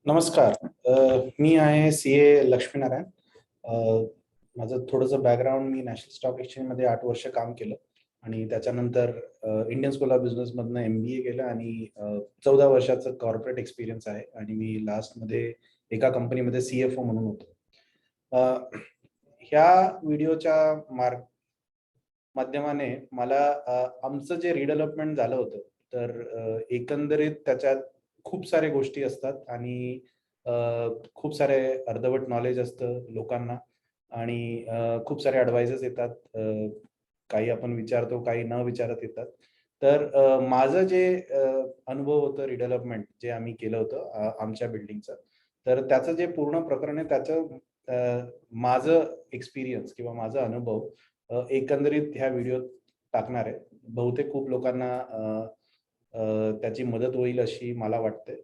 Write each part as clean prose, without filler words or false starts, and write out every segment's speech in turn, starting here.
नमस्कार. मी आहे CA लक्ष्मीनारायण. माझं थोडंसं बॅकग्राऊंड, मी नॅशनल स्टॉक एक्सचेंजमध्ये 8 वर्ष काम केलं आणि त्याच्यानंतर इंडियन स्कूल ऑफ बिझनेसमधनं MBA केलं आणि 14 वर्षाचं कॉर्पोरेट एक्सपिरियन्स आहे आणि मी लास्टमध्ये एका कंपनीमध्ये CFO म्हणून होतो. ह्या व्हिडिओच्या माध्यमाने मला आमचं जे रिडेव्हलपमेंट झालं होतं, तर एकंदरीत त्याच्यात खूप साऱ्या गोष्टी असतात आणि खूप सारे अर्धवट नॉलेज असतं लोकांना आणि खूप सारे ॲडवाइसेस येतात. काही आपण विचारतो, काही न विचारत येतात. तर माझं जे अनुभव होतं रिडेव्हलपमेंट जे आम्ही केलं होतं आमच्या बिल्डिंगचं, तर त्याचं जे पूर्ण प्रकरण आहे त्याचं माझं एक्सपिरियन्स किंवा माझा अनुभव एकंदरीत ह्या व्हिडिओत टाकणार आहे. बहुतेक खूप लोकांना त्याची मदत होईल अशी मला वाटते.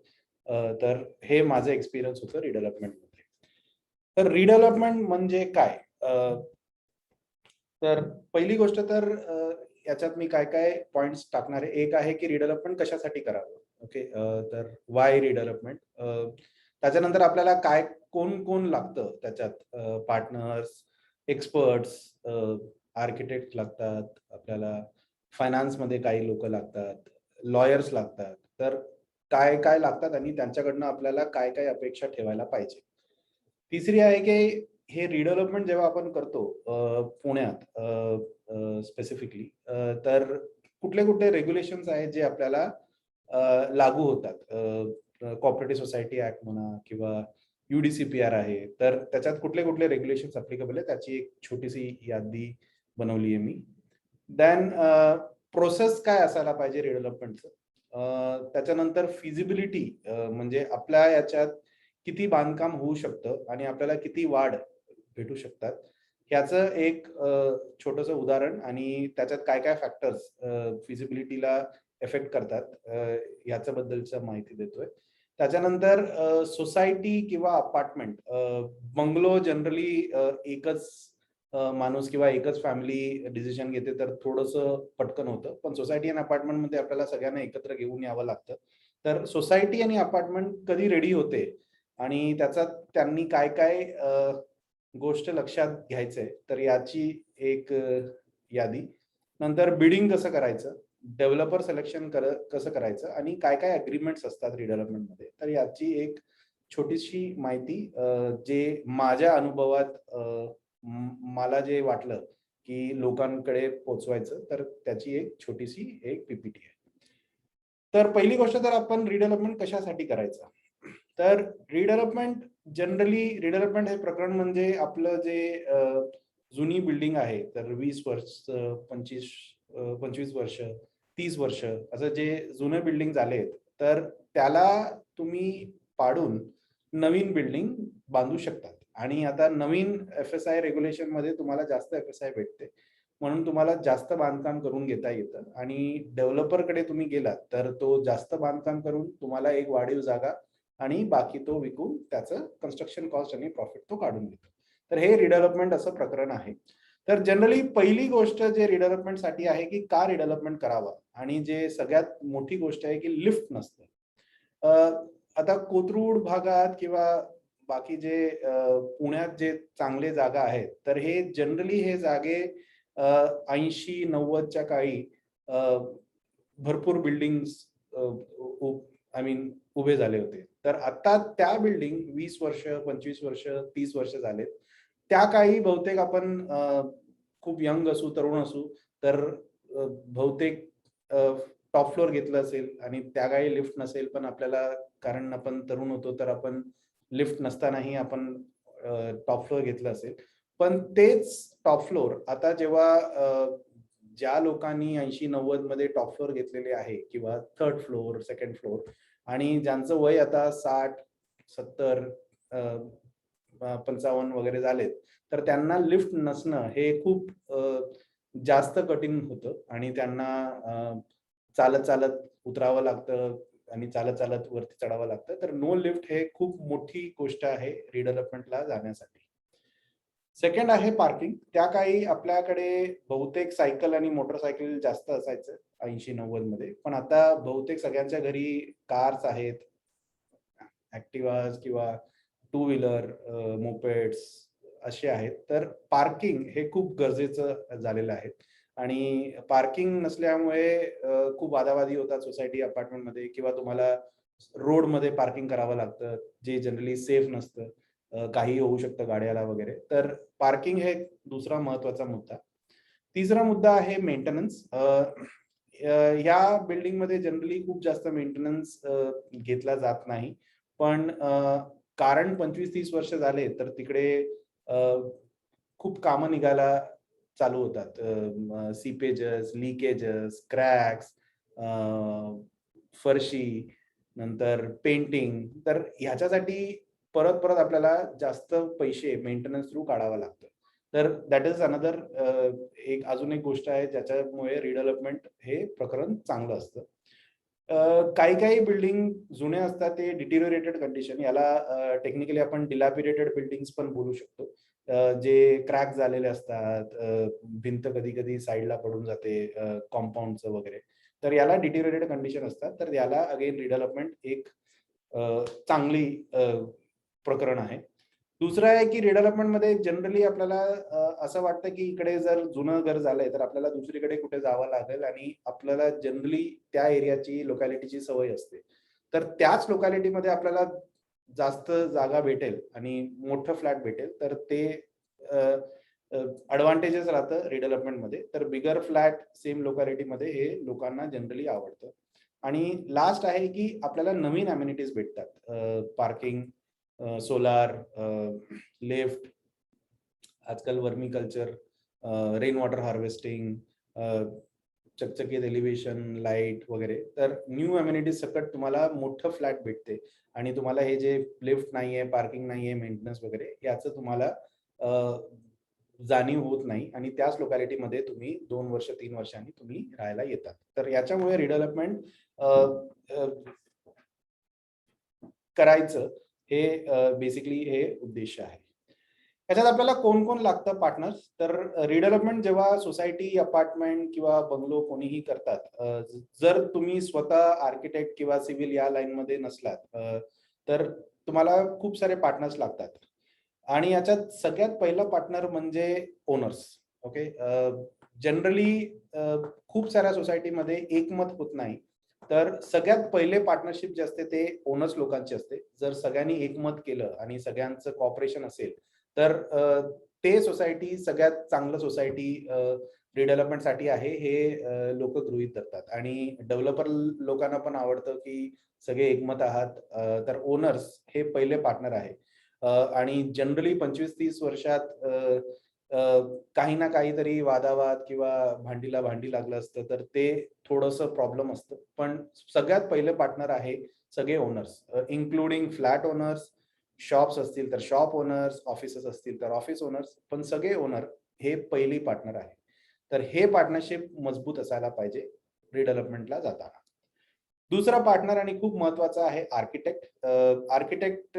तर हे माझं एक्सपिरियन्स होतं रिडेव्हलपमेंटमध्ये. तर रिडेव्हलपमेंट म्हणजे काय? तर पहिली गोष्ट तर याच्यात मी काय-काय पॉइंट्स टाकणार आहे. एक आहे की रिडेव्हलपमेंट कशासाठी करावं? ओके. तर व्हाय रिडेव्हलपमेंट? त्याच्यानंतर आपल्याला काय कोण लागतं त्याच्यात? पार्टनर्स, एक्सपर्ट्स, आर्किटेक्ट लागतात, आपल्याला फायनान्समध्ये काही लोकं लागतात, लॉयर्स लागतात. तर काय लागतात आणि त्यांच्याकडनं आपल्याला काय अपेक्षा ठेवायला पाहिजे. तिसरी आहे की हे रिडेव्हलपमेंट जेव्हा आपण करतो पुण्यात स्पेसिफिकली, तर कुठले रेग्युलेशन्स आहेत जे आपल्याला लागू होतात. कोऑपरेटिव्ह सोसायटी ऍक्ट म्हणा किंवा UDCPR आहे. तर त्याच्यात कुठले रेग्युलेशन्स ऍप्लिकेबल आहे त्याची एक छोटीशी यादी बनवली आहे मी. देन प्रोसेस काय असायला पाहिजे रिडेव्हलपमेंटचं. त्याच्यानंतर फिजिबिलिटी, म्हणजे आपल्या याच्यात किती बांधकाम होऊ शकतं आणि आपल्याला किती वाढ भेटू शकतात, ह्याचं एक छोटंसं उदाहरण आणि त्याच्यात काय फॅक्टर्स फिजिबिलिटीला इफेक्ट करतात याच्याबद्दलचं माहिती देतोय. त्याच्यानंतर सोसायटी किंवा अपार्टमेंट, बंगलो जनरली एकच माणूस किंवा एकच फॅमिली डिसिजन घेते तर थोडंसं पटकन होतं. पण सोसायटी आणि अपार्टमेंटमध्ये आपल्याला सगळ्यांना एकत्र घेऊन यावं लागतं. तर सोसायटी आणि अपार्टमेंट कधी रेडी होते आणि त्याचा त्यांनी काय गोष्ट लक्षात घ्यायचंय, तर याची एक यादी. नंतर बिडिंग कसं करायचं, डेव्हलपर सिलेक्शन कसं करायचं आणि काय अग्रीमेंट्स असतात रिडेव्हलपमेंटमध्ये, तर याची एक छोटीशी माहिती जे माझ्या अनुभवात मला जे वाटलं की लोकांकडे पोहोचवायचं, तर त्याची एक छोटीशी एक PPT आहे. तर पहिली गोष्ट, तर आपण रिडेव्हलपमेंट कशासाठी करायचं? तर रिडेव्हलपमेंट हे प्रकरण म्हणजे आपलं जे जुनी बिल्डिंग आहे, तर 20 वर्ष, 25 वर्ष, 30 वर्ष असं जे जुने बिल्डिंग झालेत, तर त्याला तुम्ही पाडून नवीन बिल्डिंग बांधू शकतात. आणि आता नवीन FSI रेग्युलेशनमध्ये तुम्हाला जास्त FSI भेटते. म्हणून तुम्हाला जास्त बांधकाम करून घेता येतं आणि डेव्हलपरकडे तुम्ही गेलात, तर तो जास्त बांधकाम करून तुम्हाला एक वाढीव जागा आणि बाकी तो विकून त्याचं कन्स्ट्रक्शन कॉस्ट आणि प्रॉफिट तो काढून घेतो. तर हे रिडेव्हलपमेंट असं प्रकरण आहे. तर जनरली पहिली गोष्ट जे रिडेव्हलपमेंटसाठी आहे की का रिडेव्हलपमेंट करावं, आणि जे सगळ्यात मोठी गोष्ट आहे की लिफ्ट नसते. आता कोथरूड भागात किंवा बाकी जे पुण्यात जे चांगले जागा आहेत, तर हे जनरली हे जागे 80-90च्या काळी भरपूर बिल्डिंग्स आय मीन उभे झाले होते. तर आता त्या बिल्डिंग 20 वर्ष, 25 वर्ष, 30 वर्ष झालेत. त्या काळी बहुतेक आपण खूप यंग असू, तरुण असू, तर बहुतेक टॉप फ्लोअर घेतलं असेल आणि त्या काळी लिफ्ट नसेल, पण आपल्याला, कारण आपण तरुण होतो, तर आपण लिफ्ट नसतानाही आपण टॉप फ्लोअर घेतलं असेल. पण तेच टॉप फ्लोअर आता जेव्हा ज्या लोकांनी 80-90 मध्ये टॉप फ्लोअर घेतलेले आहे किंवा थर्ड फ्लोअर, सेकंड फ्लोअर, आणि ज्यांचं वय आता 60, 70, 55 वगैरे झालेत, तर त्यांना लिफ्ट नसणं हे खूप जास्त कठीण होतं आणि त्यांना चालत उतरावं लागतं आणि चालत वरती चढावं लागतं. तर नो लिफ्ट हे खूप मोठी गोष्ट आहे रिडेव्हलपमेंटला जाण्यासाठी. सेकंड आहे पार्किंग. त्या काळी आपल्याकडे बहुतेक सायकल आणि मोटरसायकल जास्त असायचं 80-90 मध्ये. पण आता बहुतेक सगळ्यांच्या घरी कार्स आहेत, ॲक्टिवाज किंवा टू व्हीलर, मोपेड्स असे आहेत. तर पार्किंग हे खूप गरजेचं झालेलं आहे आणि पार्किंग नसल्यामुळे खूप वादावादी होतात सोसायटी, अपार्टमेंटमध्ये किंवा तुम्हाला रोडमध्ये पार्किंग करावं लागतं, जे जनरली सेफ नसतं. काहीही होऊ शकतं गाड्याला वगैरे. तर पार्किंग हे दुसरा महत्त्वाचा मुद्दा. तिसरा मुद्दा आहे मेंटेनन्स. ह्या बिल्डिंगमध्ये जनरली खूप जास्त मेंटेनन्स घेतला जात नाही. पण कारण 25-30 वर्ष झाले, तर तिकडे अ, खूप कामं निघायला चालू होतात. सीपेजेस, लीकेजेस, क्रॅक्स, फरशी, नंतर पेंटिंग. तर ह्याच्यासाठी परत-परत आपल्याला जास्त पैसे मेंटेनन्स थ्रू काढावं लागतं. तर दॅट इज अनदर अजून एक गोष्ट आहे ज्याच्यामुळे रिडेव्हलपमेंट हे प्रकरण चांगलं असतं. काही-काही बिल्डिंग जुने असतात ते डिटेरियोरेटेड कंडिशन, याला टेक्निकली आपण डिलॅपिडेटेड बिल्डिंग्स पण बोलू शकतो. जे क्रॅक झालेले असतात, भिंत कधी-कधी साइडला पडून जाते कंपाउंडचं वगैरे. तर याला डिटेरियोरेटेड कंडिशन असतात. तर याला अगेन रिडेव्हलपमेंट एक चांगली प्रकरण आहे. दुसरं आहे की रिडेव्हलपमेंटमध्ये जनरली आपल्याला असं वाटतं की इकडे जर जुनं घर झालंय, तर आपल्याला दुसरीकडे कुठे जावं लागेल आणि आपल्याला जनरली त्या एरियाची, लोकॅलिटीची सवय असते. तर त्याच लोकॅलिटीमध्ये आपल्याला जास्त जागा भेटेल आणि मोठं फ्लॅट भेटेल, तर ते एडव्हांटेजेस राहतं रिडेव्हलपमेंटमध्ये. तर बिगर फ्लॅट सेम लोकॅलिटीमध्ये हे लोकांना जनरली आवडतं. आणि लास्ट आहे की आपल्याला नवीन अमेनिटीज भेटतात. पार्किंग, सोलार, लिफ्ट, आजकाल वर्मी कल्चर, रेन वॉटर हार्वेस्टिंग, चकचकीत एलिव्हेशन, लाईट वगैरे. तर न्यू अमेनिटीज सकट तुम्हाला मोठं फ्लॅट भेटते आणि तुम्हाला हे जे लिफ्ट नाहीये, पार्किंग नाहीये, मेंटेनन्स वगैरे याचं तुम्हाला अ, जाणीव होत नाही आणि त्याच लोकॅलिटीमध्ये तुम्ही 2 वर्ष, 3 वर्षांनी तुम्ही राहायला येतात. तर याच्यामुळे रिडेव्हलपमेंट करायचं हे बेसिकली हे उद्देश आहे. ह्याच्यात आपल्याला कोण-कोण लागतं पार्टनर्स, तर रिडेव्हलपमेंट जेव्हा सोसायटी, अपार्टमेंट किंवा बंगलो कोणीही करतात, जर तुम्ही स्वतः आर्किटेक्ट किंवा सिव्हिल या लाईनमध्ये नसलात, तर तुम्हाला खूप सारे पार्टनर्स लागतात. आणि याच्यात सगळ्यात पहिला पार्टनर म्हणजे ओनर्स. ओके. जनरली खूप साऱ्या सोसायटीमध्ये एकमत होत नाही. तर सगळ्यात पहिले पार्टनरशिप जे असते ते ओनर्स लोकांची असते. जर सगळ्यांनी एकमत केलं आणि सगळ्यांचं कोऑपरेशन असेल, तर ते सोसायटी सगळ्यात चांगलं सोसायटी रिडेव्हलपमेंटसाठी आहे हे लोकं गृहीत धरतात आणि डेव्हलपर लोकांना पण आवडतं, की सगळे एकमत आहात. तर ओनर्स हे पहिले पार्टनर आहे. आणि जनरली 25-30 वर्षात काही ना काहीतरी वादावाद किंवा भांडीला भांडी लागलं असतं, तर ते थोडंसं प्रॉब्लेम असतं. पण सगळ्यात पहिले पार्टनर आहे सगळे owners, including flat owners, shops असतील तर शॉप ओनर्स, ऑफिसेस असतील तर ऑफिस ओनर्स, पण सगळे ओनर हे पहिली पार्टनर आहे. तर हे पार्टनरशिप मजबूत असायला पाहिजे रिडेव्हलपमेंटला जाताना. दुसरा पार्टनर आणि खूप महत्वाचा आहे architect. Architect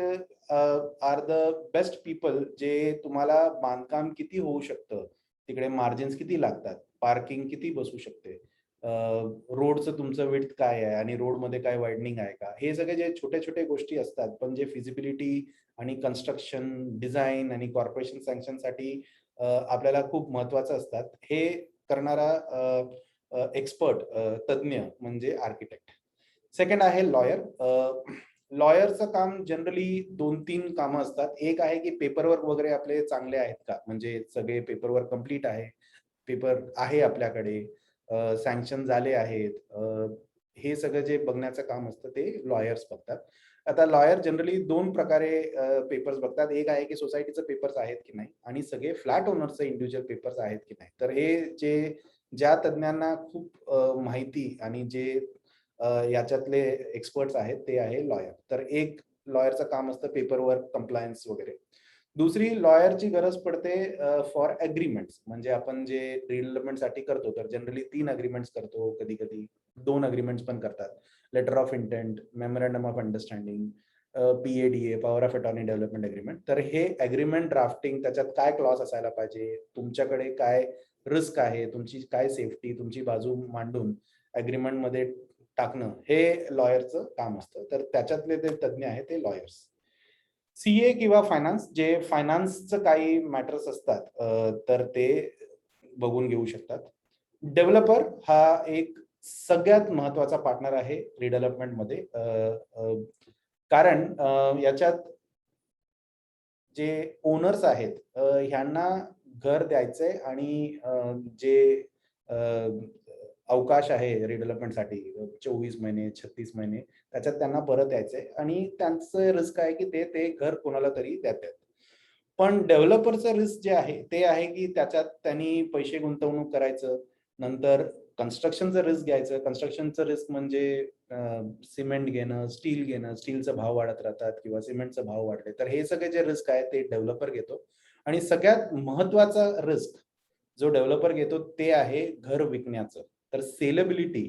are the best people जे तुम्हाला बांधकाम किती होऊ शकतं, तिकडे मार्जिन्स किती लागतात, पार्किंग किती बसू शकते, रोडचं तुमचं विड्थ काय आहे आणि रोडमध्ये काय वाइडनिंग आहे का? हे सगळे जे छोटे-छोटे गोष्टी असतात, पण जे फिजिबिलिटी आणि कन्स्ट्रक्शन, डिझाइन आणि कॉर्पोरेशन सँक्शनसाठी आपल्याला खूप महत्वाचं असतात. हे करणारा एक्सपर्ट, तज्ञ म्हणजे आर्किटेक्ट. सेकंड आहे लॉयर. लॉयरचं काम जनरली 2-3 कामं असतात. एक आहे की पेपरवर्क वगैरे आपले चांगले आहेत का? म्हणजे सगळे पेपरवर्क कंप्लीट आहे. पेपर आहे आपल्याकडे, सँक्शन झाले आहेत. हे सगळं जे बघण्याचं काम असतं ते लॉयर्स बघतात. आता लॉयर जनरली 2 प्रकारे पेपर्स बघतात. एक आहे की सोसायटीचे पेपर्स आहेत की नाही आणि सगळे फ्लॅट ओनरचे इंडिव्हिज्युअल पेपर्स आहेत की नाही. तर हे ज्या तज्ञांना खूप माहिती आणि जे याच्यातले एक्सपर्ट्स आहेत ते आहे लॉयर. तर एक लॉयरचं काम असतं पेपरवर्क, कंप्लायन्स वगैरे. दुसरी लॉयरची गरज पडते फॉर एग्रीमेंट्स, म्हणजे आपण जे रिडेव्हलपमेंटसाठी करतो, तर जनरली 3 अग्रीमेंट्स करतो, कधी-कधी 2 अग्रीमेंट्स पण करतात. Letter of intent, memorandum of understanding PADA, power of attorney development agreement. तर हे अग्रीमेंट ड्राफ्टिंग, त्याच्यात काय क्लॉज असायला पाहिजे, तुमच्याकडे काय रिस्क आहे, तुमची काय सेफ्टी, तुमची बाजू मांडून अग्रीमेंट मध्ये टाकणं, हे लॉयरचं काम असतं. तर त्याच्यातले ते तज्ञ आहे ते लॉयर्स. CA किंवा फायनान्स, जे फायनान्सचं काही मॅटर्स असतात तर ते बघून घेऊ शकतात. डेव्हलपर हा एक सगळ्यात महत्वाचा पार्टनर आहे रिडेव्हलपमेंट मध्ये. कारण याच्यात जे ओनर्स आहेत ह्यांना घर द्यायचंय आणि जे अवकाश आहे रिडेव्हलपमेंटसाठी 24 महिने 36 महिने त्याच्यात त्यांना परत यायचंय आणि त्यांचं रिस्क आहे की ते घर कोणाला तरी देतात. पण डेव्हलपरचं रिस्क जे आहे ते आहे की त्याच्यात त्यांनी पैसे गुंतवणूक करायचं, नंतर कन्स्ट्रक्शनचं रिस्क घ्यायचं. कन्स्ट्रक्शनचं रिस्क म्हणजे सिमेंट घेणं, स्टील घेणं, स्टीलचा भाव वाढत राहतात किंवा सिमेंटचा भाव वाढले, तर हे सगळे जे रिस्क आहे ते डेव्हलपर घेतो. आणि सगळ्यात महत्वाचा रिस्क जो डेव्हलपर घेतो ते आहे घर विकण्याचं. तर सेलेबिलिटी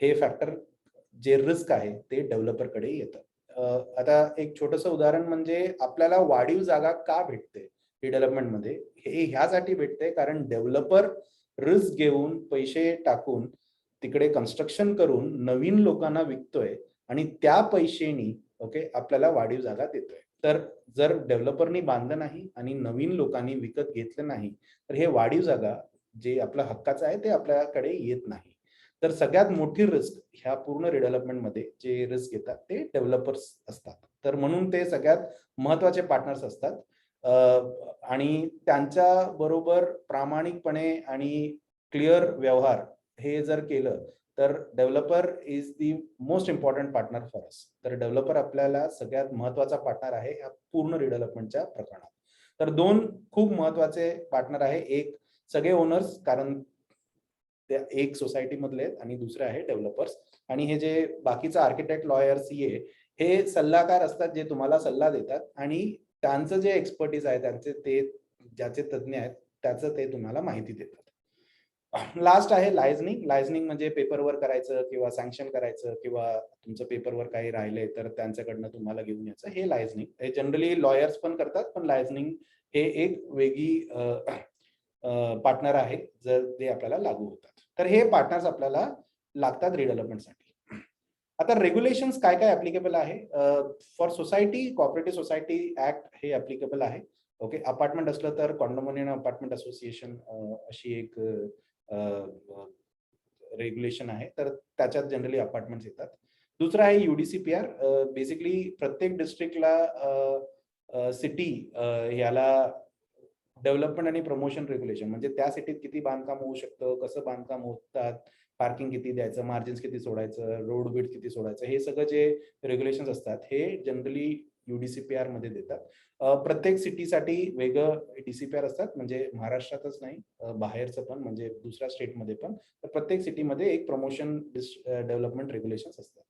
हे फॅक्टर जे रिस्क आहे ते डेव्हलपरकडे येतं. आता एक छोटंसं उदाहरण म्हणजे आपल्याला वाढीव जागा का भेटते रिडेव्हलपमेंटमध्ये, हे ह्यासाठी भेटते कारण डेव्हलपर रिस्क घेऊन पैसे टाकून तिकडे कन्स्ट्रक्शन करून नवीन लोकांना विकतोय आणि त्या पैशांनी ओके आपल्याला वाढीव जागा देतोय. तर जर डेव्हलपरनी बांधलं नाही आणि नवीन लोकांनी विकत घेतलं नाही तर हे वाढीव जागा जे आपल्या हक्काचं आहे ते आपल्याकडे येत नाही. तर सगळ्यात मोठी रिस्क ह्या पूर्ण रिडेव्हलपमेंटमध्ये जे रिस्क घेतात ते डेव्हलपर्स असतात. तर म्हणून ते सगळ्यात महत्वाचे पार्टनर्स असतात. आणि त्यांच्या बरोबर प्रामाणिकपणे आणि क्लिअर व्यवहार हे जर केलं तर developer is the most important partner for us. तर डेव्हलपर आपल्याला सगळ्यात महत्वाचा पार्टनर आहे या पूर्ण रिडेव्हलपमेंटच्या प्रकरणात. तर दोन खूप महत्वाचे पार्टनर आहे, एक सगळे ओनर्स कारण ते एक सोसायटी मधले आहेत आणि दुसरे आहे डेव्हलपर्स. आणि हे जे बाकीचं आर्किटेक्ट, लॉयर, CA हे सल्लागार असतात जे तुम्हाला सल्ला देतात आणि त्यांचं जे एक्सपर्टीज आहे त्यांचे ते ज्याचे तज्ञ आहेत त्याचं ते तुम्हाला माहिती देतात. लास्ट आहे लायझनिंग. लायझनिंग म्हणजे पेपरवर करायचं किंवा सँक्शन करायचं किंवा तुमचं पेपरवर काही राहिलंय तर त्यांच्याकडनं तुम्हाला घेऊन यायचं, हे लायझनिंग. हे जनरली लॉयर्स पण करतात, पण लायझनिंग हे एक वेगळी पार्टनर आहे जर ते आपल्याला लागू होतात. तर हे पार्टनर्स आपल्याला लागतात रिडेव्हलपमेंटसाठी. आता रेग्युलेशन्स काय काय ऍप्लिकेबल आहे for society. Cooperative society act हे ऍप्लिकेबल आहे. ओके, अपार्टमेंट असलं तर कॉन्डोमिनियम अपार्टमेंट असोसिएशन अशी एक रेग्युलेशन आहे, तर त्याच्यात जनरली अपार्टमेंट्स येतात. दुसरं आहे UDCPR. बेसिकली प्रत्येक डिस्ट्रिक्टला सिटी याला डेव्हलपमेंट आणि प्रमोशन रेग्युलेशन म्हणजे त्या सिटीत किती बांधकाम होऊ शकतं, कसं बांधकाम होतात, पार्किंग किती द्यायचं, मार्जिन्स किती सोडायचं, रोड विड्थ किती सोडायचं, हे सगळं जे रेग्युलेशन्स असतात हे जनरली UDCPR मध्ये देतात. प्रत्येक सिटीसाठी वेगळं DCPR असतात, म्हणजे महाराष्ट्रातच नाही बाहेरचं पण, म्हणजे दुसऱ्या स्टेटमध्ये पण. तर प्रत्येक सिटीमध्ये एक प्रमोशन डेव्हलपमेंट रेग्युलेशन्स असतात.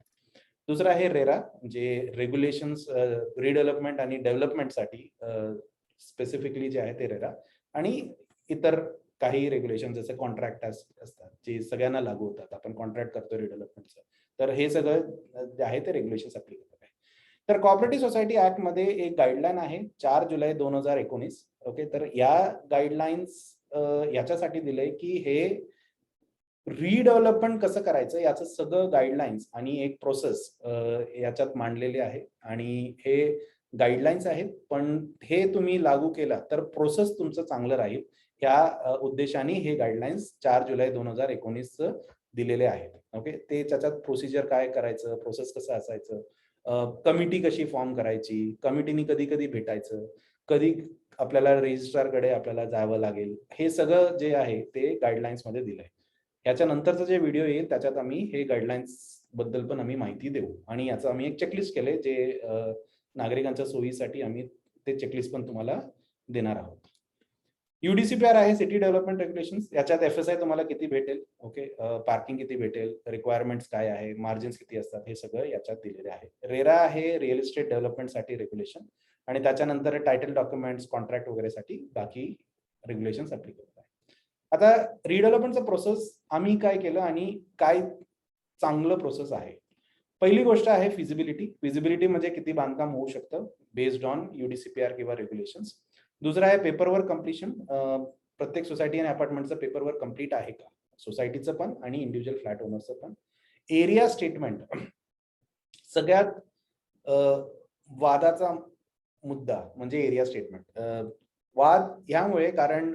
दुसरं आहे रेरा, जे रेग्युलेशन्स रिडेव्हलपमेंट आणि डेव्हलपमेंटसाठी स्पेसिफिकली जे आहे ते रेरा. आणि इतर काही रेग्युलेशन जसे कॉन्ट्रॅक्ट असतात जे सगळ्यांना लागू होतात. आपण कॉन्ट्रॅक्ट करतो रिडेव्हलपमेंटचं, तर हे सगळं जे आहे ते रेग्युलेशन्स ऍप्लिकेबल आहे. तर कोऑपरेटिव्ह सोसायटी ऍक्ट मध्ये एक गाईडलाईन आहे 4 जुलै 2019. ओके, तर या गाईडलाईन्स याच्यासाठी दिलंय की हे रिडेव्हलपमेंट कसं करायचं याचं सगळं गाईडलाईन्स आणि एक प्रोसेस याच्यात मांडलेली आहे. आणि हे गाईडलाईन्स आहेत, पण हे तुम्ही लागू केला तर प्रोसेस तुमचं चांगलं राहील ह्या उद्देशाने हे गाईडलाईन्स 4 जुलै 2019 दिलेले आहेत. ओके, ते त्याच्यात प्रोसिजर काय करायचं, प्रोसेस कसं असायचं, कमिटी कशी फॉर्म करायची, कमिटीनी कधी कधी भेटायचं, कधी आपल्याला रजिस्ट्रारकडे आपल्याला जावं लागेल, हे सगळं जे आहे ते गाईडलाईन्स मध्ये दिलंय. याच्या नंतरचा जे व्हिडिओ येईल त्याच्यात आम्ही हे गाईडलाईन्स बद्दल पण आम्ही माहिती देऊ आणि याचं आम्ही एक चेकलिस्ट केले जे नागरिकांच्या सोयीसाठी आम्ही ते चेकलिस्ट पण तुम्हाला देणार आहोत. UDCPR आहे सिटी डेव्हलपमेंट रेग्युलेशन्स. याच्यात FSI तुम्हाला किती भेटेल, ओके, पार्किंग किती भेटेल, रिक्वायरमेंट्स काय आहे, मार्जिन्स किती असतात, हे सगळं याच्यात दिलेले आहे. रेरा आहे रिअल इस्टेट डेव्हलपमेंटसाठी रेग्युलेशन आणि त्याच्यानंतर टायटल डॉक्युमेंट्स, कॉन्ट्रॅक्ट वगैरेसाठी बाकी रेग्युलेशन्स ऍप्लिकेबल आहे. आता रिडेव्हलपमेंटचा प्रोसेस आम्ही काय केलं आणि काय चांगलं प्रोसेस आहे. पहिली गोष्ट आहे फिजिबिलिटी. फिजिबिलिटी म्हणजे किती बांधकाम होऊ शकतं बेस्ड ऑन UDCPR किंवा रेग्युलेशन्स. दुसरं आहे पेपरवर्क कम्प्लिशन. प्रत्येक सोसायटी आणि अपार्टमेंटचं पेपरवर्क कम्प्लीट आहे का, सोसायटीचं पण आणि इंडिव्हिज्युअल फ्लॅट ओनरचं पण. एरिया स्टेटमेंट सगळ्यात वादाचा मुद्दा म्हणजे एरिया स्टेटमेंट. वाद ह्यामुळे कारण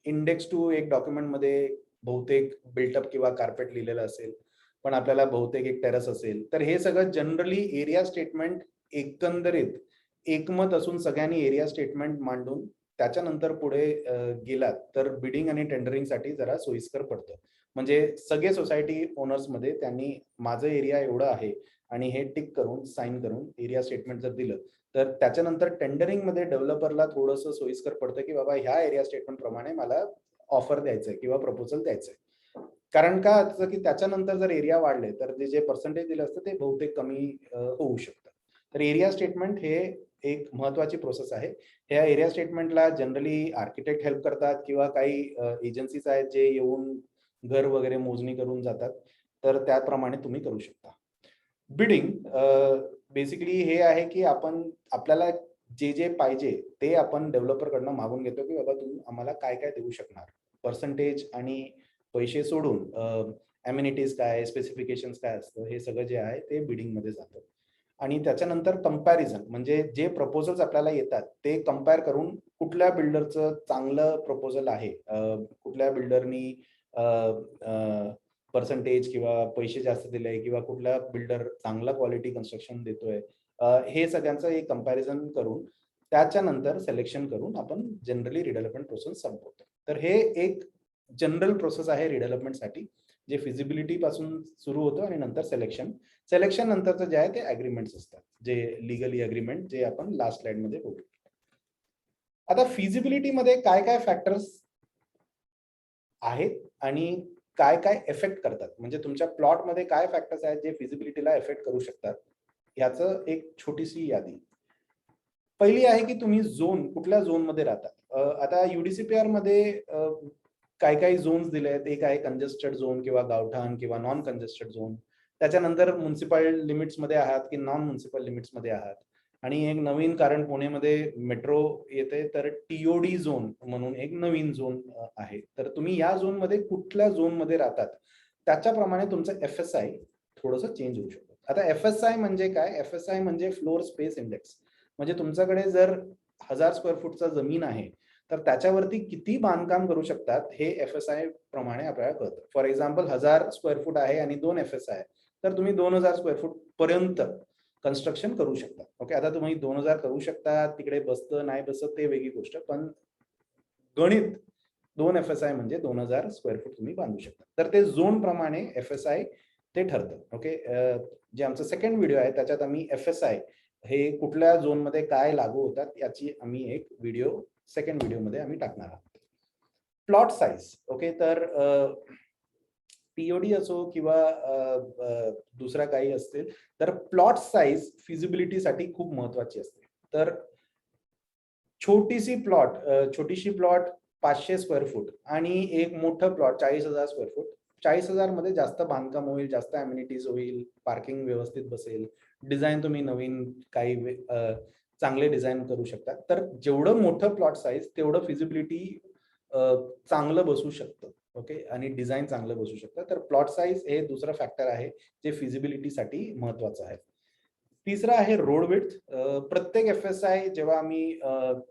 इंडेक्स टू एक डॉक्युमेंटमध्ये बहुतेक बिल्टअप किंवा कार्पेट लिहिलेलं असेल, पण आपल्याला बहुतेक एक टेरेस असेल, तर हे सगळं जनरली एरिया स्टेटमेंट एकंदरीत एकमत असून सगळ्यांनी एरिया स्टेटमेंट मांडून त्याच्यानंतर पुढे गेलात तर बिडिंग आणि टेंडरिंगसाठी जरा सोयीस्कर पडतं. म्हणजे सगळे सोसायटी ओनर्समध्ये त्यांनी माझं एरिया एवढं आहे आणि हे टिक करून साइन करून एरिया स्टेटमेंट जर दिलं तर त्याच्यानंतर टेंडरिंगमध्ये डेव्हलपरला थोडंसं सोयीस्कर पडतं की बाबा ह्या एरिया स्टेटमेंट प्रमाणे मला ऑफर द्यायचंय किंवा प्रपोजल द्यायचंय. कारण का असं की त्याच्यानंतर जर एरिया वाढले तर जे पर्सेंटेज दिलं असतं ते बहुतेक कमी होऊ शकतं. तर एरिया स्टेटमेंट हे एक महत्वाची प्रोसेस आहे. ह्या एरिया स्टेटमेंटला जनरली आर्किटेक्ट हेल्प करतात किंवा काही एजन्सीज आहेत जे येऊन घर वगैरे मोजणी करून जातात. तर त्याप्रमाणे तुम्ही करू शकता. बिडिंग बेसिकली हे आहे की आपण आपल्याला जे जे पाहिजे ते आपण डेव्हलपरकडनं मागून घेतो की बाबा तू आम्हाला काय काय देऊ शकणार. पर्सेंटेज आणि पैसे सोडून अम्युनिटीज काय, स्पेसिफिकेशन्स काय असतं, हे सगळं जे आहे ते बिडिंगमध्ये जातं. आणि त्याच्यानंतर कंपॅरिझन म्हणजे जे प्रपोजल्स आपल्याला येतात ते कंपेअर करून कुठल्या बिल्डरचं चांगलं प्रपोजल आहे, कुठल्या बिल्डरनी पर्सेंटेज किंवा पैसे जास्त दिले किंवा कुठला बिल्डर चांगला क्वालिटी कन्स्ट्रक्शन देतोय, हे सगळ्यांचं एक कंपॅरिझन करून त्याच्यानंतर सिलेक्शन करून आपण जनरली रिडेव्हलपमेंट प्रोसेस संपवतो. तर हे एक जनरल प्रोसेस आहे रिडेव्हलपमेंटसाठी, जे फिजिबिलिटी पासून सुरू होतं आणि नंतर सिलेक्शन नंतरचं जे आहे ते अग्रीमेंट्स असतात, जे लिगली अग्रीमेंट जे आपण लास्ट स्लाइडमध्ये बघू. आता फिजिबिलिटीमध्ये काय काय फॅक्टर्स आहेत आणि काय काय इफेक्ट करतात, म्हणजे तुमच्या प्लॉटमध्ये काय फॅक्टर्स आहेत जे फिजिबिलिटीला इफेक्ट करू शकतात, याचं एक छोटीशी यादी. पहिली आहे की तुम्ही झोन कुठल्या झोनमध्ये राहता. आता UDCPR मध्ये काही काही झोन्स दिले आहेत. एक आहे कंजेस्टेड झोन किंवा गावठाण किंवा नॉन कंजेस्टेड झोन. त्याच्यानंतर म्युनिसिपल लिमिट्समध्ये आहात की नॉन म्युनिसिपल लिमिट्समध्ये आहात. आणि एक नवीन कारण पुणेमध्ये मेट्रो येते तर TOD झोन म्हणून एक नवीन झोन आहे. तर तुम्ही या झोनमध्ये कुठल्या झोनमध्ये राहतात त्याच्याप्रमाणे तुमचं FSI थोडंसं चेंज होऊ शकतं. आता FSI म्हणजे काय? FSI म्हणजे फ्लोर स्पेस इंडेक्स. म्हणजे तुमच्याकडे जर 1000 स्क्वेअर फूटचा जमीन आहे तर त्याच्यावरती किती बांधकाम करू शकतात हे FSI प्रमाणे आपल्याला कळतं. फॉर एक्झाम्पल 1000 स्क्वेअर फूट आहे आणि 2 FSI आहे तर तुम्ही 2000 स्क्वेअर फूट पर्यंत कन्स्ट्रक्शन करू शकता. ओके, आता तुम्ही 2000 करू शकता, तिकडे बसतं नाही बसत ते वेगळी गोष्ट, पण गणित 2 FSI म्हणजे 2000 स्क्वेअर फूट तुम्ही बांधू शकता. तर ते झोन प्रमाणे FSI ते ठरतं. ओके, जे आमचं सेकंड व्हिडिओ आहे त्याच्यात आम्ही FSI हे कुठल्या झोनमध्ये काय लागू होतात याची आम्ही एक व्हिडिओ सेकंड व्हिडिओमध्ये आम्ही टाकणार आहोत. Plot size. ओके, तर TOD असो किंवा दुसरा काही असतील तर प्लॉट साईज फिजिबिलिटीसाठी खूप महत्वाची असते. तर छोटीशी प्लॉट 500 स्क्वेअर फूट आणि एक मोठं प्लॉट 40,000 स्क्वेअर फूट. 40,000 मध्ये जास्त बांधकाम होईल, जास्त अम्युनिटीज होईल, पार्किंग व्यवस्थित बसेल, डिझाईन तुम्ही नवीन काही चांगले डिझाईन करू शकता. तर जेवढं मोठं प्लॉट साईज तेवढं फिजिबिलिटी चांगलं बसू शकतं. ओके, आणि डिझाईन चांगलं बसू शकतं. तर प्लॉट साईज हे दुसरं फॅक्टर आहे जे फिजिबिलिटीसाठी महत्वाचं आहे. तिसरं आहे रोड विड्थ. प्रत्येक FSI जेव्हा आम्ही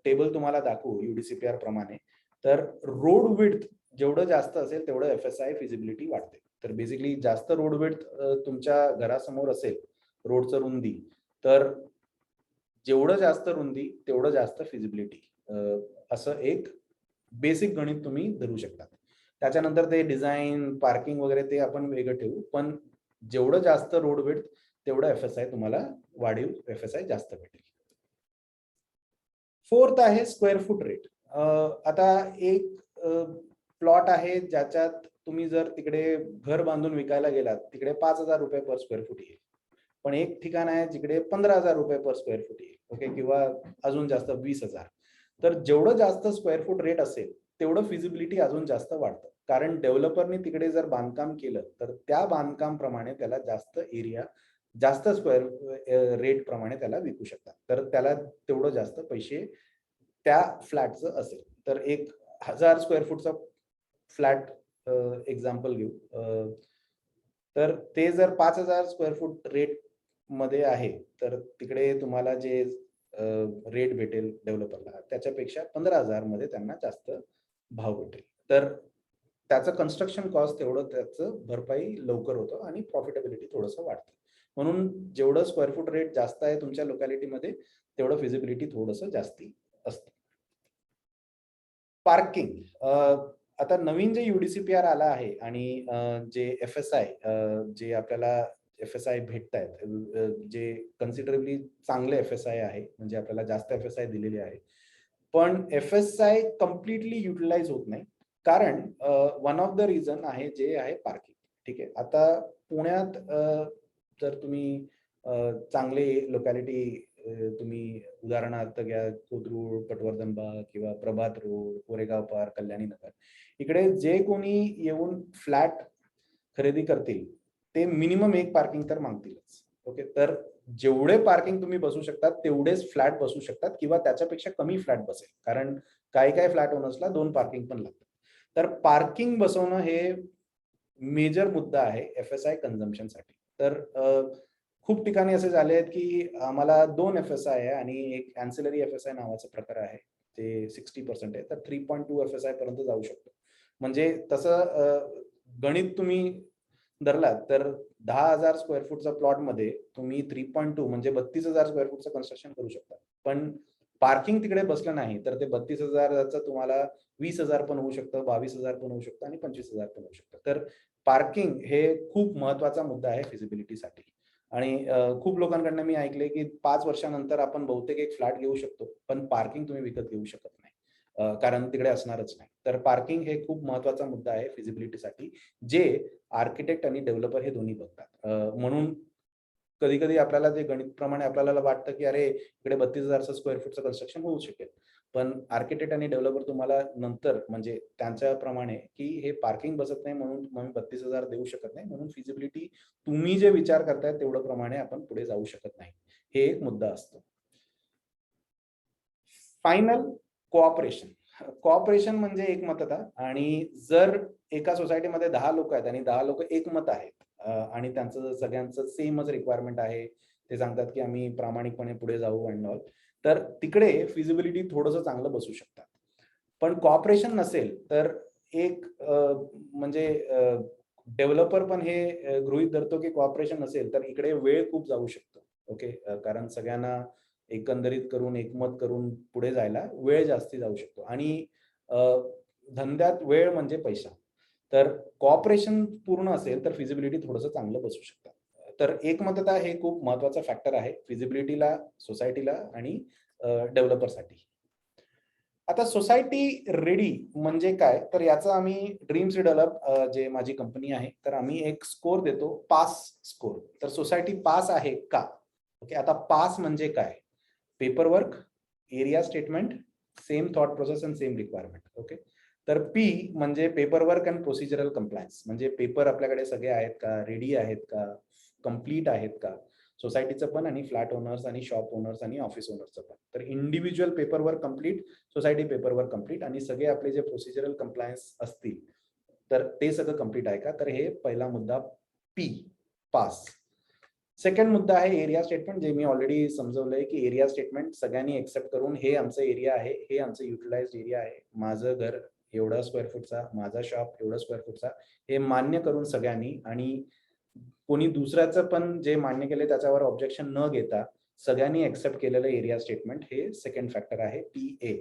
टेबल तुम्हाला दाखवू UDCPR प्रमाणे, तर रोड विड्थ जेवढं जास्त असेल तेवढं FSI फिजिबिलिटी वाढते. तर बेसिकली जास्त रोड विड्थ तुमच्या घरासमोर असेल, रोडचं रुंदी, तर जेवढं जास्त रुंदी तेवढं जास्त फिजिबिलिटी, असं एक बेसिक गणित तुम्ही धरू शकता. त्याच्यानंतर ते डिझाईन, पार्किंग वगैरे ते आपण वेगळं ठेवू, पण जेवढं जास्त रोड विड्थ तेवढं FSI तुम्हाला वाढीव FSI जास्त भेटेल. फोर्थ आहे स्क्वेअर फूट रेट. आता एक प्लॉट आहे ज्याच्यात तुम्ही जर तिकडे घर बांधून विकायला गेलात तिकडे 5,000 रुपये पर स्क्वेअर फूट येईल, पण एक ठिकाण आहे जिकडे 15,000 रुपये पर स्क्वेअर फूट येईल. ओके, किंवा अजून जास्त 20,000. तर जेवढं जास्त स्क्वेअर फूट रेट असेल तेवढं फिजिबिलिटी अजून जास्त वाढतं, कारण डेव्हलपरने तिकडे जर बांधकाम केलं तर त्या बांधकाम प्रमाणे त्याला जास्त एरिया जास्त स्क्वेअर रेट प्रमाणे त्याला विकू शकतात. तर त्याला तेवढं जास्त पैसे त्या फ्लॅटचं असेल. तर 1000 स्क्वेअर फूटचा फ्लॅट एक्झाम्पल घेऊ. तर ते जर 5000 स्क्वेअर फूट रेटमध्ये आहे, तर तिकडे तुम्हाला जे रेट भेटेल डेव्हलपरला त्याच्यापेक्षा 15,000 मध्ये त्यांना जास्त भाव भेटेल. तर त्याचं कन्स्ट्रक्शन कॉस्ट तेवढं त्याचं भरपाई लवकर होतं आणि प्रॉफिटेबिलिटी थोडंसं वाढतं. म्हणून जेवढं स्क्वेअर फूट रेट जास्त आहे तुमच्या लोकॅलिटीमध्ये, तेवढं फिजिबिलिटी थोडंसं जास्ती असतं. पार्किंग आता नवीन जे UDCPR आला आहे आणि जे FSI जे आपल्याला FSI भेटतायत, जे कन्सिडरेबली चांगले FSI आहे, म्हणजे आपल्याला जास्त FSI दिलेली आहे. पण FSI कंप्लीटली युटिलाइज होत नाही. कारण वन ऑफ द रिझन आहे जे आहे पार्किंग. ठीक आहे. आता पुण्यात जर तुम्ही चांगले लोकॅलिटी तुम्ही उदाहरणार्थ घ्या, कोथरूड, पटवर्धन बाग किंवा प्रभात रोड, कोरेगाव पार्क, कल्याणी नगर. इकडे जे कोणी येऊन फ्लॅट खरेदी करतील, ते मिनिमम एक पार्किंग तर मागतीलच. ओके. तर जेवढे पार्किंग तुम्ही बसू शकतात, तेवढेच फ्लॅट बसू शकतात किंवा त्याच्यापेक्षा कमी फ्लॅट बसेल. कारण काही फ्लॅट ओनर्सला 2 पार्किंग पण लागतात. तर पार्किंग बसवणं हे मेजर मुद्दा आहे FSI कन्झम्पशनसाठी. तर खूप ठिकाणी असे झाले आहेत, की आम्हाला 2 FSI आहे आणि एक अँसिलरी FSI नावाचा प्रकार आहे. ते 60% आहे. तर 3.2 FSI पर्यंत जाऊ शकतो. म्हणजे तसं गणित तुम्ही धरलात तर 10,000 स्क्वेअर फूटचा प्लॉटमध्ये तुम्ही 3.2 म्हणजे 32,000 स्क्वेअर फूटचं कन्स्ट्रक्शन करू शकता. पण पार्किंग तिकडे बसलं नाही, तर ते 32,000चं तुम्हाला 20,000 पण होऊ शकतं, 22,000 पण होऊ शकतं आणि 25,000 पण होऊ शकतं. तर पार्किंग हे खूप महत्त्वाचा मुद्दा आहे फिजिबिलिटीसाठी. आणि खूप लोकांकडनं मी ऐकलंय, की 5 वर्षानंतर आपण बहुतेक एक फ्लॅट घेऊ शकतो, पण पार्किंग तुम्ही विकत घेऊ शकत नाही. कारण तिकडे असणारच नाही. तर पार्किंग हे खूप महत्त्वाचा मुद्दा आहे फिजिबिलिटीसाठी, जे आर्किटेक्ट आणि डेव्हलपर हे दोन्ही बघतात. म्हणून कधी-कधी आपल्याला जे गणितप्रमाणे आपल्याला वाटतं, की अरे इकडे 32,000 स्क्वेअर फूटचं कन्स्ट्रक्शन होऊ शकेल. पण आर्किटेक्ट आणि डेव्हलपर तुम्हाला नंतर म्हणजे त्यांच्याप्रमाणे, की हे पार्किंग बसत नाही म्हणून आम्ही 32,000 देऊ शकत नाही. म्हणून फिजिबिलिटी तुम्ही जे विचार करताय तेवढं प्रमाणे आपण पुढे जाऊ शकत नाही. हे एक मुद्दा असतो. Final cooperation. कोऑपरेशन म्हणजे एकमतता आणि जर एका सोसायटीमध्ये 10 लोकं आहेत आणि 10 लोकं एकमत आहेत आणि त्यांचं सगळ्यांचं सेमच रिक्वायरमेंट आहे. ते सांगतात, की आम्ही प्रामाणिकपणे पुढे जाऊ एंड ऑल. तर तिकडे फिजिबिलिटी थोडंसं चांगलं बसू शकतात. पण कोऑपरेशन नसेल तर एक म्हणजे डेव्हलपर पण हे गृहीत धरतो, की कोऑपरेशन नसेल तर इकडे वेळ खूप जाऊ शकतो. ओके. कारण सगळ्यांना एकंदरीत करून, एकमत करून पुढे जायला वेळ जास्ती जाऊ शकतो आणि अ, धंद्यात वेळ म्हणजे पैसा. तर कोऑपरेशन पूर्ण असेल तर फिजिबिलिटी थोडंसं चांगलं बसू शकतं. तर एकमतता हे खूप महत्त्वाचा फॅक्टर आहे फिजिबिलिटीला, सोसायटीला आणि डेव्हलपरसाठी. आता सोसायटी रेडी म्हणजे काय? तर याचा आम्ही ड्रीम्स डेव्हलप जे माझी कंपनी आहे, तर आम्ही एक स्कोर देतो, पास स्कोर. तर सोसायटी पास आहे का? ओके. आता पास म्हणजे काय? Paperwork, area statement, same thought process end same requirement. Okay. तर पी म्हणजे पेपरवर्क एंड प्रोसिजरल कंप्लायन्स म्हणजे पेपर आपल्याकडे सगळे आहेत का? रेडी आहेत का? कंप्लीट आहेत का? सोसायटीचं पण आणि फ्लॅट ओनर्स आणि शॉप ओनर्स आणि ऑफिस ओनर्सचं पण. तर individual paperwork complete, society paperwork complete आणि सगळे आपले जे प्रोसिजरल कंप्लायन्स असतील, तर ते सगळं कंप्लीट आहे का? तर हे पहिला मुद्दा पी, पास. सेकंड मुद्दा आहे एरिया स्टेटमेंट जे मी ऑलरेडी समजवलंय, की एरिया स्टेटमेंट सगळ्यांनी एक्सेप्ट करून हे आमचं एरिया आहे, हे आमचं युटिलाइज्ड एरिया आहे. माझं घर एवढा स्क्वेअर फूटचा, माझा शॉप एवढा स्क्वेअर फूटचा, हे मान्य करून सगळ्यांनी आणि कोणी दुसऱ्याचं पण जे मान्य केलंय त्याच्यावर ऑब्जेक्शन न घेता सगळ्यांनी एक्सेप्ट केलेलं एरिया स्टेटमेंट हे सेकंड फॅक्टर आहे पी-ए.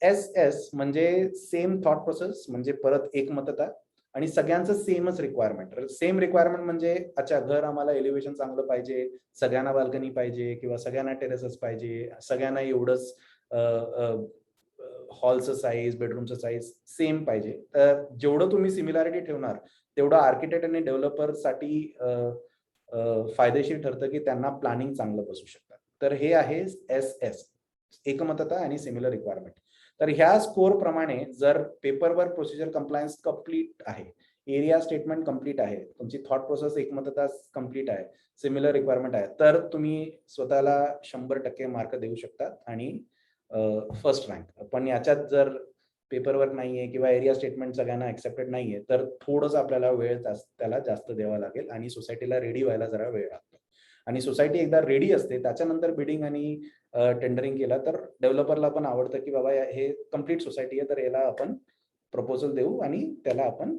एस-एस म्हणजे सेम थॉट प्रोसेस म्हणजे परत एकमतता आणि सगळ्यांचं सेमच रिक्वायरमेंट. सेम रिक्वायरमेंट म्हणजे अच्छा घर आम्हाला एलिव्हेशन चांगलं पाहिजे, सगळ्यांना बाल्कनी पाहिजे किंवा सगळ्यांना टेरेसेस पाहिजे, सगळ्यांना एवढंच हॉलचं साईज, बेडरूमचं साईज सेम पाहिजे. तर जेवढं तुम्ही सिमिलॅरिटी ठेवणार, तेवढं आर्किटेक्ट आणि डेव्हलपरसाठी फायदेशीर ठरतं, की त्यांना प्लॅनिंग चांगलं बसू शकतं. तर हे आहे एस-एस, एकमतता आणि सिमिलर रिक्वायरमेंट. तर ह्या स्कोर प्रमाणे जर पेपरवर्क प्रोसिजर कंप्लायन्स कंप्लीट आहे, एरिया स्टेटमेंट कम्प्लीट आहे, तुमची थॉट प्रोसेस एकमतता कम्प्लीट आहे, सिमिलर रिक्वायरमेंट आहे, तर तुम्ही स्वतःला 100% मार्क देऊ शकतात आणि फर्स्ट रँक. पण याच्यात जर पेपरवर्क नाहीये किंवा एरिया स्टेटमेंट सगळ्यांना एक्सेप्टेड नाहीये, तर थोडंसं आपल्याला वेळ त्याला जास्त द्यावा लागेल आणि सोसायटीला रेडी व्हायला जरा वेळ लागतो. आणि सोसायटी एकदा रेडी असते, त्याच्यानंतर बिडिंग आणि टेंडरिंग केला तर डेव्हलपरला पण आवडतं, की बाबा हे कंप्लीट सोसायटी आहे, तर याला आपण प्रपोजल देऊ आणि त्याला आपण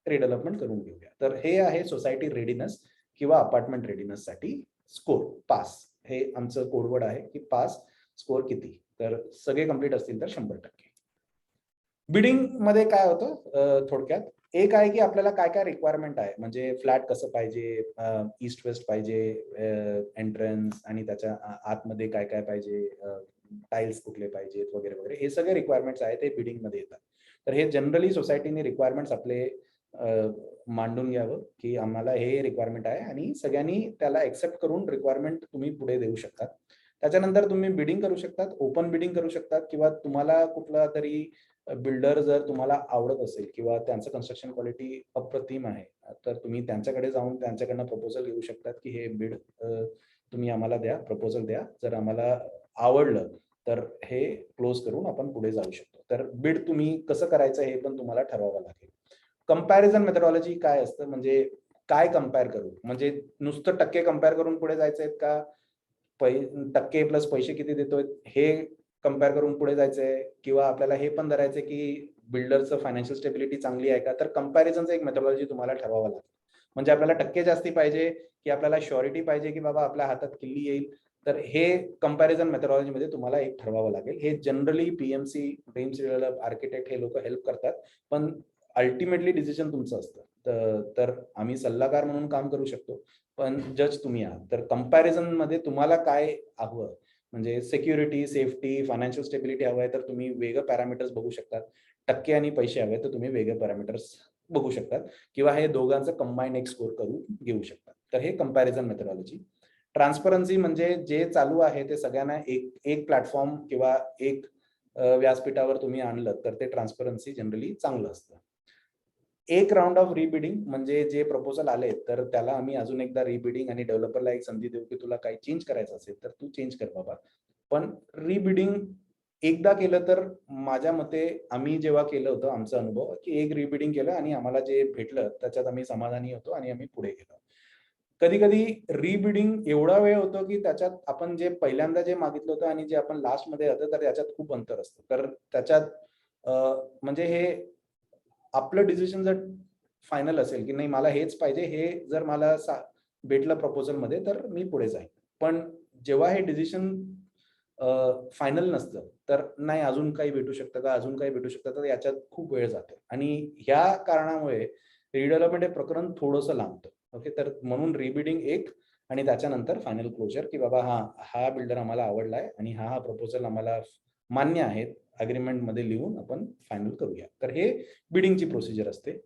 रिडेव्हलपमेंट करून घेऊया. तर हे आहे सोसायटी रेडीनेस किंवा अपार्टमेंट रेडीनेससाठी स्कोर पास. हे आमचं कोडवर्ड आहे, की पास स्कोर किती. तर सगळे कंप्लीट असतील तर 100%. बिडिंग मध्ये काय होतं थोडक्यात, एक आहे की आपल्याला काय काय रिक्वायरमेंट आहे, म्हणजे फ्लॅट कसं पाहिजे, ईस्ट वेस्ट पाहिजे, एंट्रन्स आणि त्याच्या आतमध्ये काय काय पाहिजे, टाईल्स कुठले पाहिजेत वगैरे वगैरे, हे सगळे रिक्वायरमेंट्स आहेत ते बिडिंग मध्ये येतात. तर हे जनरली सोसायटीने रिक्वायरमेंट्स आपले मांडून घ्यावं, की आम्हाला हे रिक्वायरमेंट आहे आणि सगळ्यांनी त्याला एक्सेप्ट करून रिक्वायरमेंट तुम्ही पुढे देऊ शकतात. त्याच्यानंतर तुम्ही बिडिंग करू शकतात, ओपन बिडिंग करू शकतात किंवा तुम्हाला कुठला तरी बिल्डर जर तुम्हाला आवडत असेल किंवा त्यांचं कन्स्ट्रक्शन क्वालिटी अप्रतिम आहे, तर तुम्ही त्यांच्याकडे जाऊन त्यांच्याकडनं प्रपोजल घेऊ शकतात, की हे बिड तुम्ही आम्हाला द्या, प्रपोजल द्या. जर आम्हाला आवडलं तर हे क्लोज करून आपण पुढे जाऊ शकतो. तर बिड तुम्ही कसं करायचं हे पण तुम्हाला ठरवावं लागेल. कंपॅरिझन मेथोडॉलॉजी काय असतं, म्हणजे काय कंपेअर करू, म्हणजे नुसतं टक्के कंपेअर करून पुढे जायचं आहेत का, टक्के प्लस पैसे किती देतोय हे कंपेअर करून पुढे जायचंय, किंवा आपल्याला हे पण धरायचंय की बिल्डरचं फायनान्शियल स्टेबिलिटी चांगली आहे का. तर कंपॅरिझनचं एक मेथोडॉलॉजी तुम्हाला ठरवावं लागेल. म्हणजे आपल्याला टक्के जास्ती पाहिजे की आपल्याला श्युरिटी पाहिजे की बाबा आपल्या हातात किल्ली येईल. तर हे कंपॅरिझन मेथोडॉलॉजी मध्ये तुम्हाला एक ठरवावं लागेल. हे generally PMC, dreams develop, architect हे लोक हेल्प करतात, पण अल्टिमेटली डिसिजन तुमचं असतं. तर आम्ही सल्लागार म्हणून काम करू शकतो, पण जज तुम्ही आहात. तर कंपॅरिझन मध्ये तुम्हाला काय हवं, म्हणजे सिक्युरिटी, सेफ्टी, फायनान्शियल स्टेबिलिटी हवं आहे तर तुम्ही वेगळं पॅरामीटर्स बघू शकतात. टक्के आणि पैसे हवे तर तुम्ही वेगळे पॅरामीटर्स बघू शकतात, किंवा हे दोघांचं कंबाईन एक स्कोर करून घेऊ शकतात. तर हे कंपॅरिझन मेथोडॉलॉजी. ट्रान्सपरन्सी म्हणजे जे चालू आहे ते सगळ्यांना एक प्लॅटफॉर्म किंवा एक व्यासपीठावर तुम्ही आणलं तर ते ट्रान्सपरन्सी जनरली चांगलं असतं. एक राउंड ऑफ रिबिडिंग म्हणजे जे प्रपोजल आले तर त्याला आम्ही अजून एकदा रिबिडिंग आणि डेव्हलपरला एक संधी देऊ, की तुला काही चेंज करायचं असेल तर तू चेंज कर बाबा. पण रिबिडिंग एकदा केलं तर माझ्या मते आम्ही जेव्हा केलं होतं आमचा अनुभव, की एक रिबिडिंग केलं आणि आम्हाला जे भेटलं त्याच्यात आम्ही समाधानी होतो आणि आम्ही पुढे गेलो. कधी-कधी रिबिडिंग एवढा वेळ होतो, की त्याच्यात आपण जे पहिल्यांदा जे मागितलं होतं आणि जे आपण लास्टमध्ये होतं तर त्याच्यात खूप अंतर असतं. तर त्याच्यात अ, म्हणजे हे आपलं डिसिजन जर फायनल असेल, की नाही मला हेच पाहिजे, हे जर मला भेटलं प्रपोजलमध्ये तर मी पुढे जाईन. पण जेव्हा हे डिसिजन फायनल नसतं, तर नाही अजून काही भेटू शकतं का, अजून काही भेटू शकतं, तर याच्यात खूप वेळ जातो आणि ह्या कारणामुळे रिडेव्हलपमेंट हे प्रकरण थोडंसं लांबतं. ओके, तर म्हणून रिबिडिंग एक आणि त्याच्यानंतर फायनल क्लोजर, की बाबा हा बिल्डर आम्हाला आवडलाय आणि हा प्रपोजल आम्हाला मान्य आहे. अग्रीमेंटमध्ये लिहून आपण फायनल करूया. तर हे बिडिंगची प्रोसिजर असते.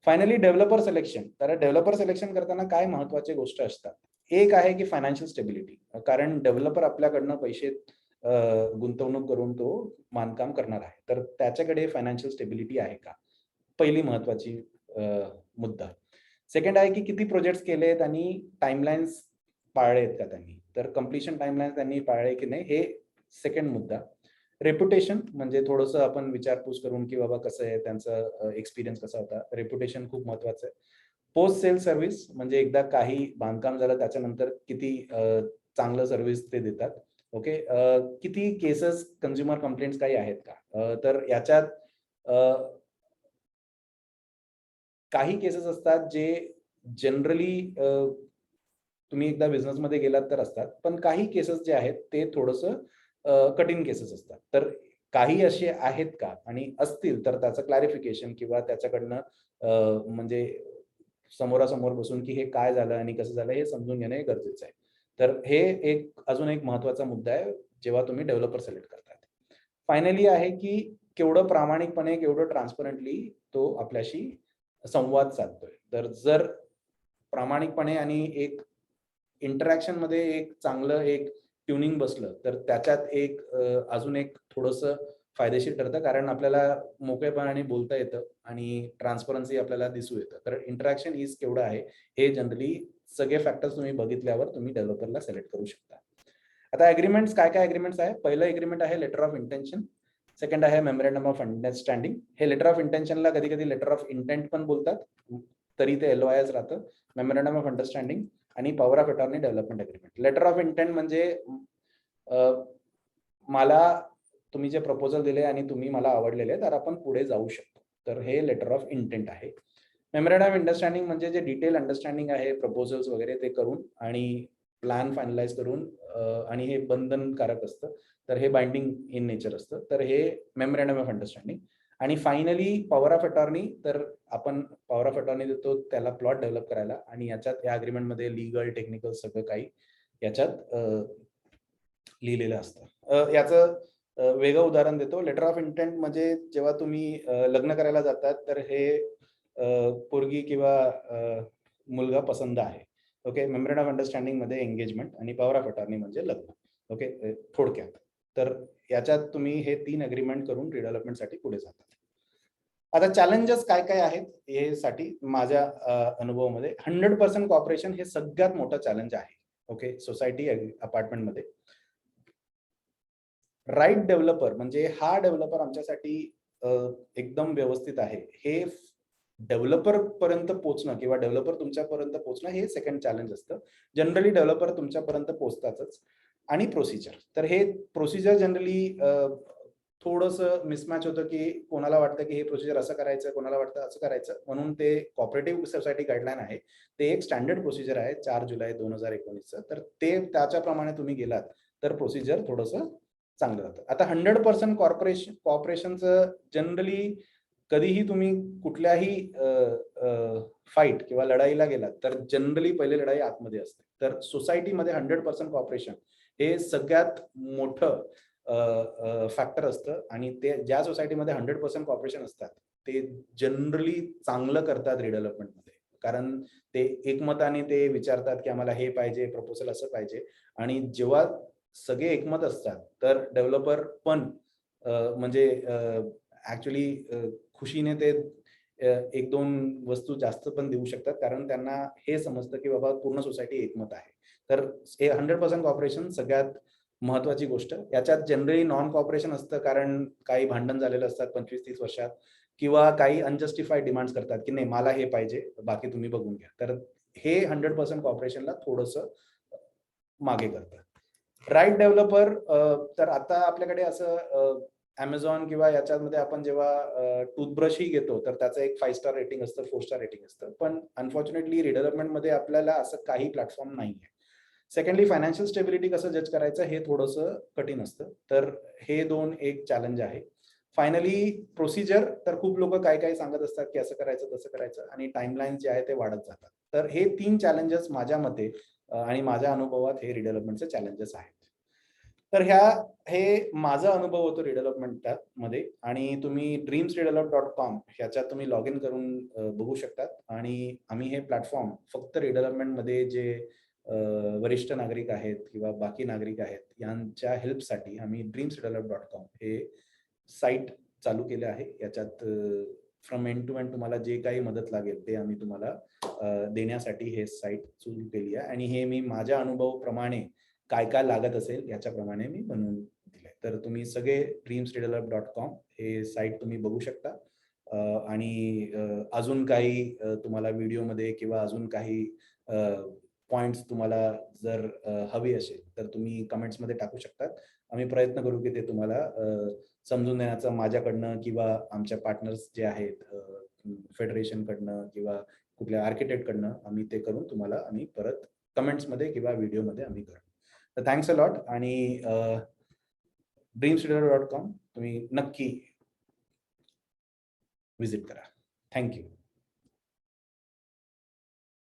Finally developer selection. तर डेव्हलपर सिलेक्शन करताना काय महत्त्वाच्या गोष्टी असतात. एक आहे की फायनान्शियल स्टेबिलिटी. कारण डेव्हलपर आपल्याकडनं पैसे गुंतवणूक करून तो बांधकाम करणार आहे. तर त्याच्याकडे फायनान्शियल स्टेबिलिटी आहे का? पहिली महत्त्वाची मुद्दा. सेकंड आहे की किती प्रोजेक्ट्स केलेत आणि टाईमलाईन्स पाळलेत का त्यांनी? तर कंप्लीशन टाईमलाईन्स त्यांनी पाळले की नाही हे सेकंड मुद्दा. रेप्युटेशन म्हणजे थोडंसं आपण विचारपूस करून की बाबा कसं आहे त्यांचा एक्सपिरियन्स कसा होता. रेप्युटेशन खूप महत्त्वाचं आहे. पोस्ट सेल सर्व्हिस म्हणजे एकदा काही बांधकाम झालं त्याच्यानंतर किती चांगलं सर्व्हिस ते देतात. ओके. किती केसेस कन्झ्युमर कंप्लेंट्स काही आहेत का? तर याच्यात अ, काही केसेस असतात जे जनरली तुम्ही एकदा बिझनेसमध्ये गेलात तर असतात. पण काही केसेस जे आहेत ते थोडंसं कठीण केसेस असतात. तर काही असे आहेत का? आणि असतील तर त्याचं क्लॅरिफिकेशन किंवा त्याच्याकडनं म्हणजे समोरासमोर बसून की हे काय झालं आणि कसं झालं हे समजून घेणं हे गरजेचं आहे. तर हे अजून एक महत्त्वाचा मुद्दा आहे जेव्हा तुम्ही डेव्हलपर सिलेक्ट करताय. फायनली आहे की केवढं प्रामाणिकपणे, केवढं ट्रान्सपरंटली तो आपल्याशी संवाद साधतोय. तर जर प्रामाणिकपणे आणि एक इंटरॅक्शनमध्ये एक चांगलं एक ट्युनिंग बसलं, तर त्याच्यात एक अजून एक थोडंसं फायदेशीर ठरतं, कारण आपल्याला मोकळेपणाने बोलता येतं आणि ट्रान्सपरन्सी आपल्याला दिसू येतं. तर इंटरॅक्शन ईज केवढं आहे हे जनरली सगळे फॅक्टर्स तुम्ही बघितल्यावर तुम्ही डेव्हलपरला सिलेक्ट करू शकता. आता एग्रीमेंट्स काय एग्रीमेंट्स आहे? पहिलं एग्रीमेंट आहे लेटर ऑफ इंटेन्शन. सेकंड आहे मेमोरंडम ऑफ अंडरस्टँडिंग. हे लेटर ऑफ इंटेन्शनला कधी-कधी लेटर ऑफ इंटेंट पण बोलतात. तरी ते LOIच राहतं. मेमोरंडम ऑफ अंडरस्टँडिंग आणि power of attorney development agreement. Letter of intent म्हणजे मला तुम्ही जे प्रपोजल दिले आणि तुम्ही मला आवडलेले तर आपण पुढे जाऊ शकतो. तर हे लेटर ऑफ इंटेंट आहे. मेमोरंडम ऑफ अंडरस्टँडिंग म्हणजे जे डिटेल अंडरस्टँडिंग आहे प्रपोजल्स वगैरे ते करून आणि प्लॅन फायनलाइज करून आणि हे बंधनकारक असतं. तर हे बाइंडिंग इन नेचर असतं. तर हे मेमोरंडम ऑफ अंडरस्टँडिंग. आणि फायनली पॉवर ऑफ अटॉर्नी, तर आपण पॉवर ऑफ अटॉर्नी देतो त्याला प्लॉट डेव्हलप करायला आणि याच्यात या अग्रीमेंटमध्ये लीगल, टेक्निकल सगळं काही याच्यात लिहिलेलं असतं. याचं वेगळं उदाहरण देतो. लेटर ऑफ इंटेंट म्हणजे जेव्हा तुम्ही लग्न करायला जातात तर हे पोरगी किंवा मुलगा पसंत आहे. ओके. मेमोरंडम ऑफ अंडरस्टँडिंग मध्ये एंगेजमेंट आणि पॉवर ऑफ अटॉर्नी म्हणजे लग्न. ओके. थोडक्यात. तर याच्यात तुम्ही हे 3 अग्रीमेंट करून रिडेव्हलपमेंटसाठी पुढे जातात. आता चॅलेंजेस काय आहेत हे साठी माझ्या अनुभवामध्ये 100% कॉपरेशन हे सगळ्यात मोठं चॅलेंज आहे. ओके. सोसायटी अपार्टमेंटमध्ये राईट डेव्हलपर म्हणजे हा डेव्हलपर आमच्यासाठी एकदम व्यवस्थित आहे. हे डेव्हलपर पर्यंत पोहोचणं किंवा डेव्हलपर तुमच्यापर्यंत पोहोचणं हे सेकंड चॅलेंज असतं. जनरली डेव्हलपर तुमच्यापर्यंत पोहोचतातच. आणि प्रोसिजर. तर हे प्रोसिजर जनरली थोडंसं मिसमॅच होतं, की कोणाला वाटतं, की हे प्रोसिजर असं करायचं, कोणाला वाटतं असं करायचं. म्हणून ते कोऑपरेटिव्ह सोसायटी गाईडलाईन आहे. ते एक स्टँडर्ड प्रोसिजर आहे 4 जुलै 2019चं. तर ते त्याच्याप्रमाणे तुम्ही गेलात तर प्रोसिजर थोडंसं चांगलं राहतं. आता 100% कॉर्पोरेशनचं जनरली कधीही तुम्ही कुठल्याही फाईट किंवा लढाईला गेलात तर जनरली पहिली लढाई आतमध्ये असते. तर सोसायटीमध्ये 100% कॉर्पोरेशन हे सगळ्यात मोठं फॅक्टर असतं आणि ते ज्या सोसायटीमध्ये 100% कॉर्पोरेशन असतात ते जनरली चांगलं करतात रिडेव्हलपमेंटमध्ये. कारण ते एकमताने ते विचारतात, की आम्हाला हे पाहिजे, प्रपोजल असं पाहिजे आणि जेव्हा सगळे एकमत असतात तर डेव्हलपर पण म्हणजे ॲक्चुअली खुशीने ते 1-2 वस्तू जास्त पण देऊ शकतात. कारण त्यांना हे समजतं, की बाबा पूर्ण सोसायटी एकमत आहे. तर हे 100% कॉर्पोरेशन सगळ्यात महत्त्वाची गोष्ट. याच्यात जनरली नॉन कॉर्पोरेशन असतं कारण काही भांडण झालेलं असतात 25-30 वर्षात किंवा काही अनजस्टिफाईड डिमांड्स करतात, की नाही मला हे पाहिजे, बाकी तुम्ही बघून घ्या. तर हे 100% कॉर्पोरेशनला थोडंसं मागे करतं. राईट डेव्हलपर तर आता आपल्याकडे असं Amazon किंवा याच्यामध्ये आपण जेव्हा टूथब्रशही घेतो तर त्याचं एक 5 स्टार रेटिंग असतं, 4 स्टार रेटिंग असतं. पण अनफॉर्च्युनेटली रिडेव्हलपमेंटमध्ये आपल्याला असं काही प्लॅटफॉर्म नाहीये. सेकंडली फायनान्शियल स्टेबिलिटी कसं जज करायचं हे थोडंसं कठीण असतं. तर हे 2 एक चॅलेंज आहे. फायनली प्रोसिजर तर खूप लोकं काय सांगत असतात, की असं करायचं, तसं करायचं आणि टाईमलाईन जे आहे ते वाढत जातात. तर हे 3 चॅलेंजेस माझ्या मते आणि माझ्या अनुभवात हे रिडेव्हलपमेंटचे चॅलेंजेस आहेत. तर हे माझा अनुभव होतो रिडेव्हलपमेंटमध्ये आणि तुम्ही dreamsredevelop.com ह्याच्यात तुम्ही लॉग इन करून बघू शकतात आणि आम्ही हे प्लॅटफॉर्म फक्त रिडेव्हलपमेंटमध्ये जे वरिष्ठ नागरिक आहेत किंवा बाकी नागरिक आहेत यांच्या हेल्पसाठी आम्ही dreamsredevelop.com हे साईट चालू केलं आहे. याच्यात फ्रॉम एंड टू एंड तुम्हाला जे काही मदत लागेल ते आम्ही तुम्हाला देण्यासाठी हे साईट सुरू केली आहे आणि हे मी माझ्या अनुभवाप्रमाणे काय लागत असेल याच्याप्रमाणे मी बनवून दिलंय. तर तुम्ही सगळे dreamsredevelop.com हे साईट तुम्ही बघू शकता आणि अजून काही तुम्हाला व्हिडिओमध्ये किंवा अजून काही पॉइंट्स तुम्हाला जर हवी असेल तर तुम्ही कमेंट्समध्ये टाकू शकतात. आम्ही प्रयत्न करू की ते तुम्हाला समजून देण्याचा माझ्याकडनं किंवा आमच्या पार्टनर्स जे आहेत फेडरेशनकडनं किंवा कुठल्या आर्किटेक्टकडनं आम्ही ते करून तुम्हाला आम्ही परत कमेंट्समध्ये किंवा व्हिडिओमध्ये आम्ही करू. तर थँक्स अ लॉट आणि dreamsredevelop.com तुम्ही नक्की व्हिजिट करा. Thank you.